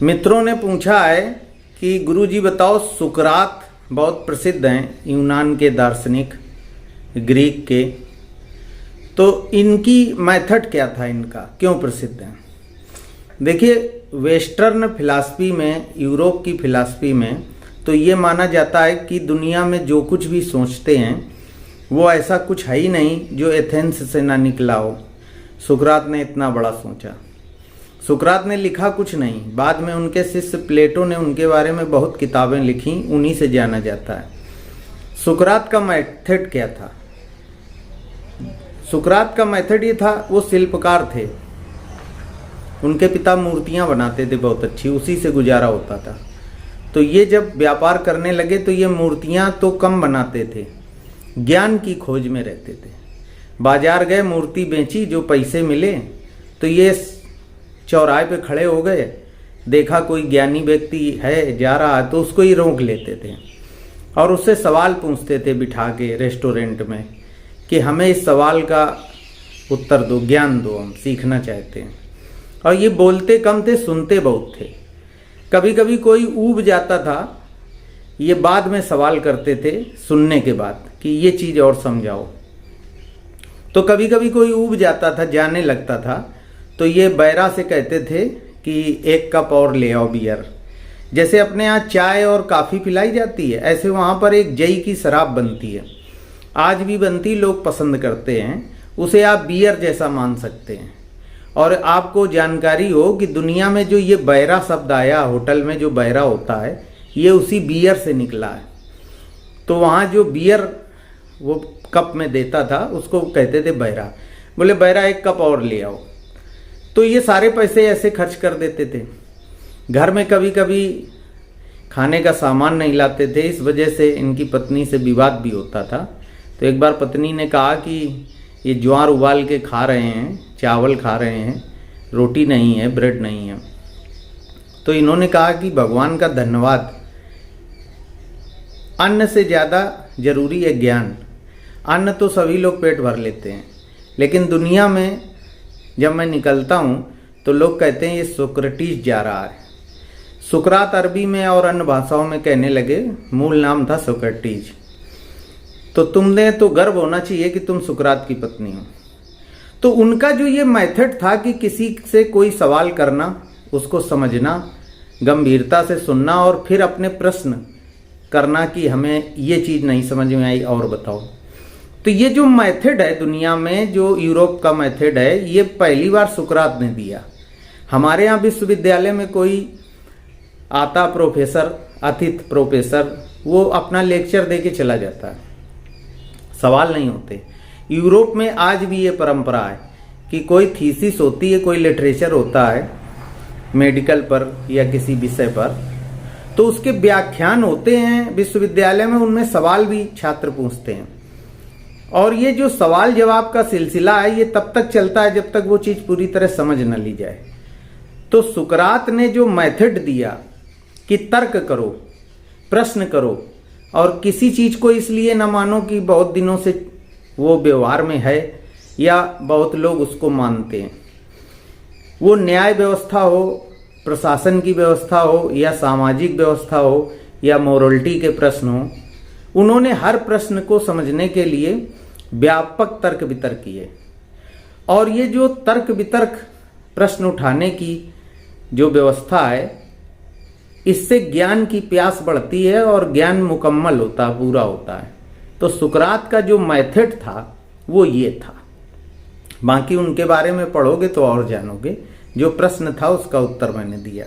मित्रों ने पूछा है कि गुरुजी बताओ, सुकरात बहुत प्रसिद्ध हैं, यूनान के दार्शनिक, ग्रीक के, तो इनकी मेथड क्या था, इनका क्यों प्रसिद्ध है? देखिए, वेस्टर्न फिलॉसफी में, यूरोप की फिलॉसफी में तो ये माना जाता है कि दुनिया में जो कुछ भी सोचते हैं वो ऐसा कुछ है ही नहीं जो एथेंस से ना निकला हो। सुकरात ने इतना बड़ा सोचा। सुकरात ने लिखा कुछ नहीं, बाद में उनके शिष्य प्लेटो ने उनके बारे में बहुत किताबें लिखी, उन्हीं से जाना जाता है। सुकरात का मेथड क्या था? सुकरात का मेथड ये था, वो शिल्पकार थे, उनके पिता मूर्तियां बनाते थे बहुत अच्छी, उसी से गुजारा होता था। तो ये जब व्यापार करने लगे तो ये मूर्तियां तो कम बनाते थे, ज्ञान की खोज में रहते थे। बाजार गए, मूर्ति बेची, जो पैसे मिले तो ये चौराहे पे खड़े हो गए, देखा कोई ज्ञानी व्यक्ति है जा रहा है तो उसको ही रोक लेते थे और उससे सवाल पूछते थे बिठा के रेस्टोरेंट में कि हमें इस सवाल का उत्तर दो, ज्ञान दो, हम सीखना चाहते हैं। और ये बोलते कम थे, सुनते बहुत थे। कभी कभी कोई ऊब जाता था, ये बाद में सवाल करते थे सुनने के बाद कि ये चीज़ और समझाओ। तो कभी कभी कोई ऊब जाता था, जाने लगता था, तो ये बैरा से कहते थे कि एक कप और ले आओ बियर। जैसे अपने यहाँ चाय और काफ़ी पिलाई जाती है, ऐसे वहाँ पर एक जई की शराब बनती है, आज भी बनती, लोग पसंद करते हैं उसे। आप बियर जैसा मान सकते हैं। और आपको जानकारी हो कि दुनिया में जो ये बैरा शब्द आया, होटल में जो बैरा होता है, ये उसी बियर से निकला है। तो वहाँ जो बियर वो कप में देता था उसको कहते थे बैरा। बोले बैरा एक कप और ले आओ। तो ये सारे पैसे ऐसे खर्च कर देते थे। घर में कभी कभी खाने का सामान नहीं लाते थे, इस वजह से इनकी पत्नी से विवाद भी होता था। तो एक बार पत्नी ने कहा कि ये ज्वार उबाल के खा रहे हैं, चावल खा रहे हैं, रोटी नहीं है, ब्रेड नहीं है। तो इन्होंने कहा कि भगवान का धन्यवाद, अन्न से ज़्यादा जरूरी है ज्ञान। अन्न तो सभी लोग पेट भर लेते हैं, लेकिन दुनिया में जब मैं निकलता हूँ तो लोग कहते हैं ये सोक्रेटिस जा रहा है। सुकरात अरबी में और अन्य भाषाओं में कहने लगे, मूल नाम था सोक्रेटिस। तो तुमने तो गर्व होना चाहिए कि तुम सुकरात की पत्नी हो। तो उनका जो ये मेथड था कि किसी से कोई सवाल करना, उसको समझना, गंभीरता से सुनना और फिर अपने प्रश्न करना कि हमें ये चीज़ नहीं समझ में आई और बताओ। तो ये जो मेथड है दुनिया में, जो यूरोप का मेथड है, ये पहली बार सुकरात ने दिया। हमारे यहाँ विश्वविद्यालय में कोई आता प्रोफेसर, अतिथि प्रोफेसर, वो अपना लेक्चर दे के चला जाता है, सवाल नहीं होते। यूरोप में आज भी ये परंपरा है कि कोई थीसिस होती है, कोई लिटरेचर होता है मेडिकल पर या किसी विषय पर, तो उसके व्याख्यान होते हैं विश्वविद्यालय में, उनमें सवाल भी छात्र पूछते हैं। और ये जो सवाल जवाब का सिलसिला है ये तब तक चलता है जब तक वो चीज़ पूरी तरह समझ न ली जाए। तो सुकरात ने जो मेथड दिया कि तर्क करो, प्रश्न करो, और किसी चीज़ को इसलिए न मानो कि बहुत दिनों से वो व्यवहार में है या बहुत लोग उसको मानते हैं। वो न्याय व्यवस्था हो, प्रशासन की व्यवस्था हो, या सामाजिक व्यवस्था हो, या मोरलिटी के प्रश्न हो, उन्होंने हर प्रश्न को समझने के लिए व्यापक तर्क वितर्क किए। और ये जो तर्क वितर्क, प्रश्न उठाने की जो व्यवस्था है, इससे ज्ञान की प्यास बढ़ती है और ज्ञान मुकम्मल होता, पूरा होता है। तो सुकरात का जो मेथड था वो ये था। बाकी उनके बारे में पढ़ोगे तो और जानोगे। जो प्रश्न था उसका उत्तर मैंने दिया।